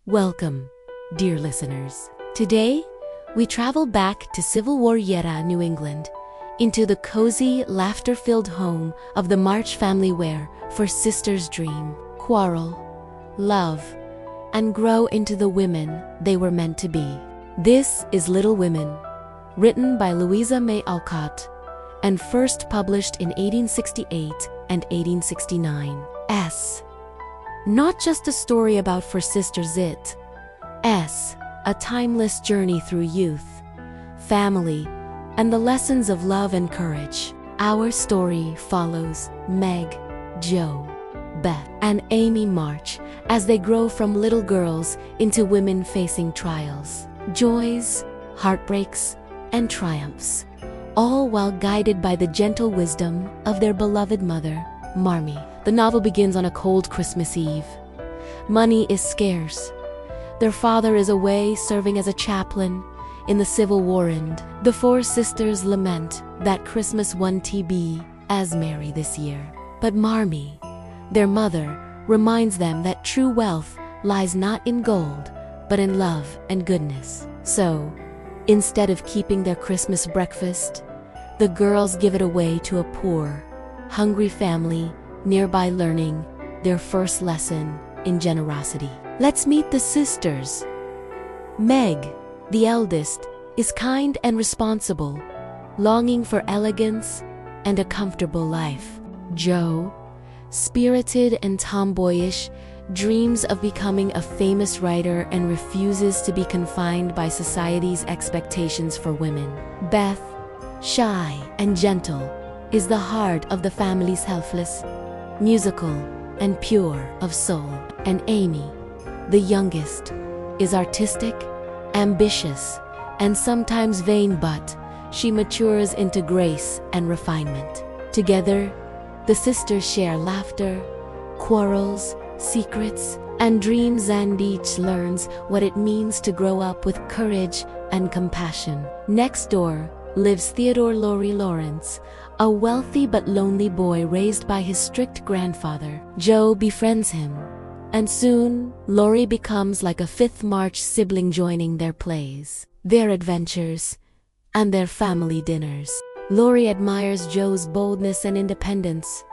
Welcome, dear listeners. Today, we travel back to Civil War era New England, into the cozy, laughter-filled home of the March family where four sisters dream, quarrel, love, and grow into the women they were meant to be. This is Little Women, written by Louisa May Alcott, and first published in 1868 and 1869. Not just a story about four sisters, it's a timeless journey through youth, family, and the lessons of love and courage. Our story follows Meg, Jo, Beth, and Amy March as they grow from little girls into women facing trials, joys, heartbreaks, and triumphs, all while guided by the gentle wisdom of their beloved mother, Marmee. The novel begins on a cold Christmas Eve. Money is scarce. Their father is away serving as a chaplain in the Civil War, and the four sisters lament that Christmas won't be as merry this year. But Marmee, their mother, reminds them that true wealth lies not in gold, but in love and goodness. So, instead of keeping their Christmas breakfast, the girls give it away to a poor, hungry family nearby, learning their first lesson in generosity. Let's meet the sisters. Meg, the eldest, is kind and responsible, longing for elegance and a comfortable life. Jo, spirited and tomboyish, dreams of becoming a famous writer and refuses to be confined by society's expectations for women. Beth, shy and gentle, is the heart of the family's helpless, musical, and pure of soul. And Amy, the youngest, is artistic, ambitious, and sometimes vain, but she matures into grace and refinement. Together, the sisters share laughter, quarrels, secrets, and dreams, and each learns what it means to grow up with courage and compassion. Next door lives Theodore Laurie Lawrence, a wealthy but lonely boy raised by his strict grandfather. Jo befriends him, and soon Laurie becomes like a fifth March sibling, joining their plays, their adventures, and their family dinners. Laurie admires Jo's boldness and independence,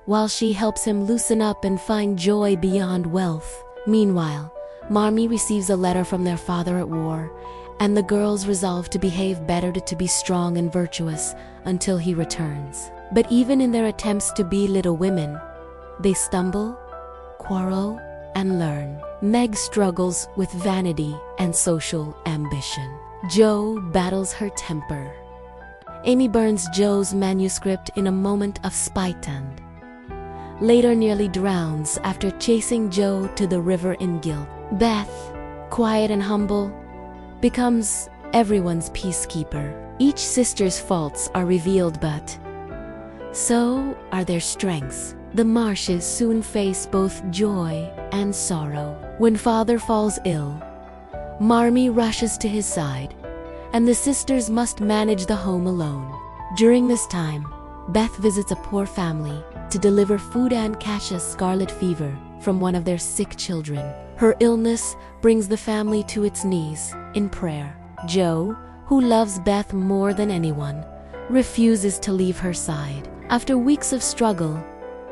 while she helps him loosen up and find joy beyond wealth. Meanwhile, Marmee receives a letter from their father at war, and the girls resolve to behave better, to be strong and virtuous until he returns. But even in their attempts to be little women, they stumble, quarrel, and learn. Meg struggles with vanity and social ambition. Jo battles her temper. Amy burns Jo's manuscript in a moment of spite and later nearly drowns after chasing Jo to the river in guilt. Beth, quiet and humble, becomes everyone's peacekeeper. Each sister's faults are revealed, but so are their strengths. The Marshes soon face both joy and sorrow. When father falls ill, Marmee rushes to his side, and the sisters must manage the home alone. During this time, Beth visits a poor family to deliver food and catch a scarlet fever from one of their sick children. Her illness brings the family to its knees in prayer. Jo, who loves Beth more than anyone, refuses to leave her side. After weeks of struggle,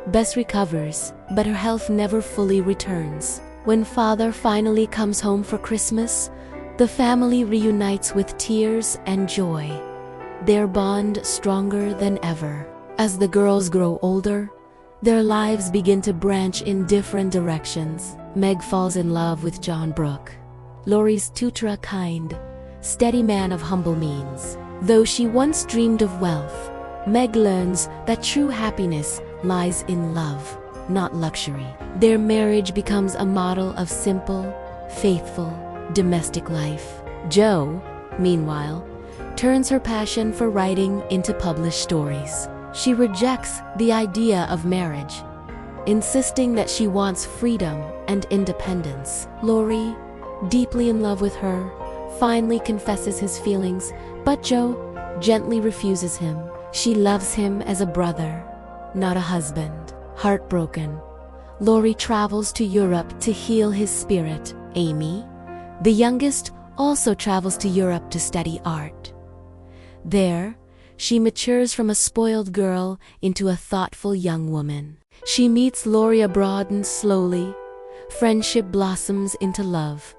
Beth recovers, but her health never fully returns. When father finally comes home for Christmas, the family reunites with tears and joy, their bond stronger than ever. As the girls grow older, their lives begin to branch in different directions. Meg falls in love with John Brooke, Laurie's tutor, a kind, steady man of humble means. Though she once dreamed of wealth, Meg learns that true happiness lies in love, not luxury. Their marriage becomes a model of simple, faithful, domestic life. Jo, meanwhile, turns her passion for writing into published stories. She rejects the idea of marriage, insisting that she wants freedom and independence. Laurie, deeply in love with her, finally confesses his feelings, but Jo gently refuses him. She loves him as a brother, not a husband. Heartbroken, Laurie travels to Europe to heal his spirit, Amy, the youngest, also travels to Europe to study art. There, she matures from a spoiled girl into a thoughtful young woman. She meets Laurie abroad and slowly, friendship blossoms into love.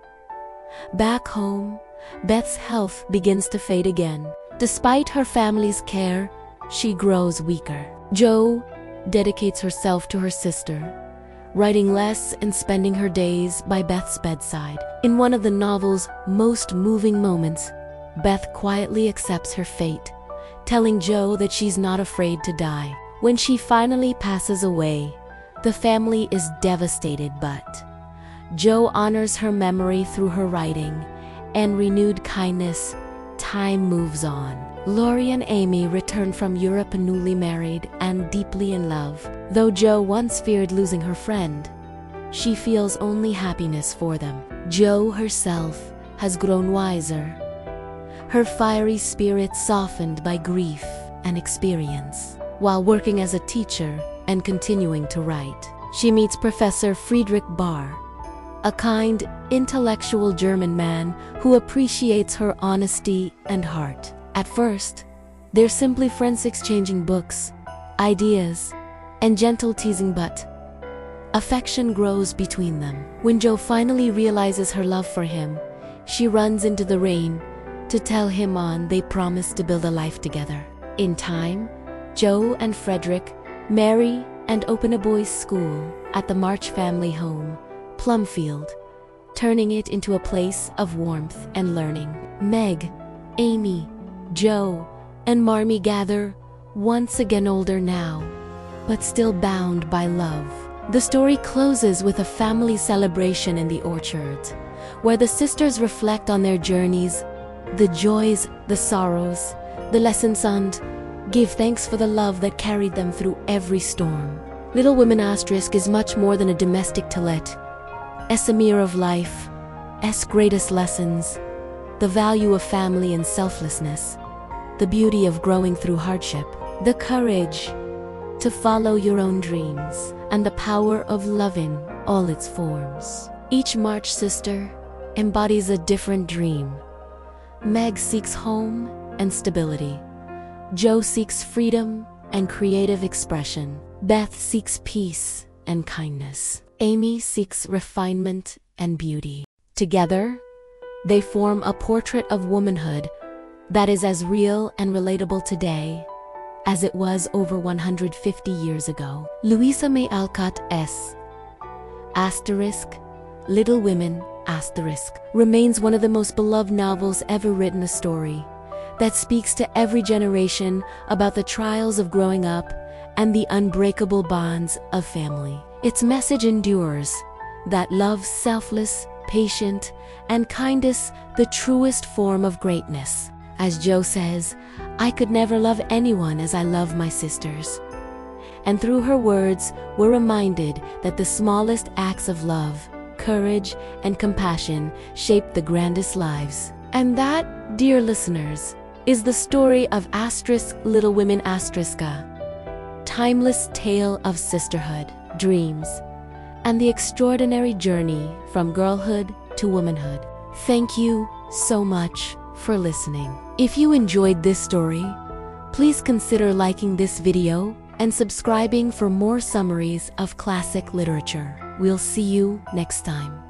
Back home, Beth's health begins to fade again. Despite her family's care, she grows weaker. Jo dedicates herself to her sister, writing less and spending her days by Beth's bedside. In one of the novel's most moving moments, Beth quietly accepts her fate, telling Jo that she's not afraid to die. When she finally passes away, the family is devastated, but Jo honors her memory through her writing, and renewed kindness. Time moves on. Laurie and Amy return from Europe newly married and deeply in love. Though Jo once feared losing her friend, she feels only happiness for them. Jo herself has grown wiser, her fiery spirit softened by grief and experience. While working as a teacher and continuing to write, she meets Professor Friedrich Bahr, a kind, intellectual German man who appreciates her honesty and heart. At first, they're simply friends exchanging books, ideas, and gentle teasing, but affection grows between them. When Jo finally realizes her love for him, she runs into the rain to tell him they promise to build a life together. In time, Jo and Frederick marry and open a boys' school at the March family home, Plumfield, turning it into a place of warmth and learning. Meg, Amy, Jo, and Marmee gather, once again older now, but still bound by love. The story closes with a family celebration in the orchard, where the sisters reflect on their journeys, the joys, the sorrows, the lessons, and give thanks for the love that carried them through every storm. Little Women Asterisk is much more than a domestic toilet. Es a mirror of life, es greatest lessons, the value of family and selflessness, the beauty of growing through hardship, the courage to follow your own dreams, and the power of love in all its forms. Each March sister embodies a different dream. Meg seeks home and stability. Jo seeks freedom and creative expression. Beth seeks peace and kindness. Amy seeks refinement and beauty. Together, they form a portrait of womanhood that is as real and relatable today as it was over 150 years ago. Louisa May Alcott Little Women remains one of the most beloved novels ever written. A story that speaks to every generation about the trials of growing up and the unbreakable bonds of family. Its message endures, that love, selfless, patient, and kindness, the truest form of greatness. As Jo says, "I could never love anyone as I love my sisters." And through her words, we're reminded that the smallest acts of love, courage, and compassion shape the grandest lives. And that, dear listeners, is the story of Little Women timeless tale of sisterhood, dreams, and the extraordinary journey from girlhood to womanhood. Thank you so much for listening. If you enjoyed this story, please consider liking this video and subscribing for more summaries of classic literature. We'll see you next time.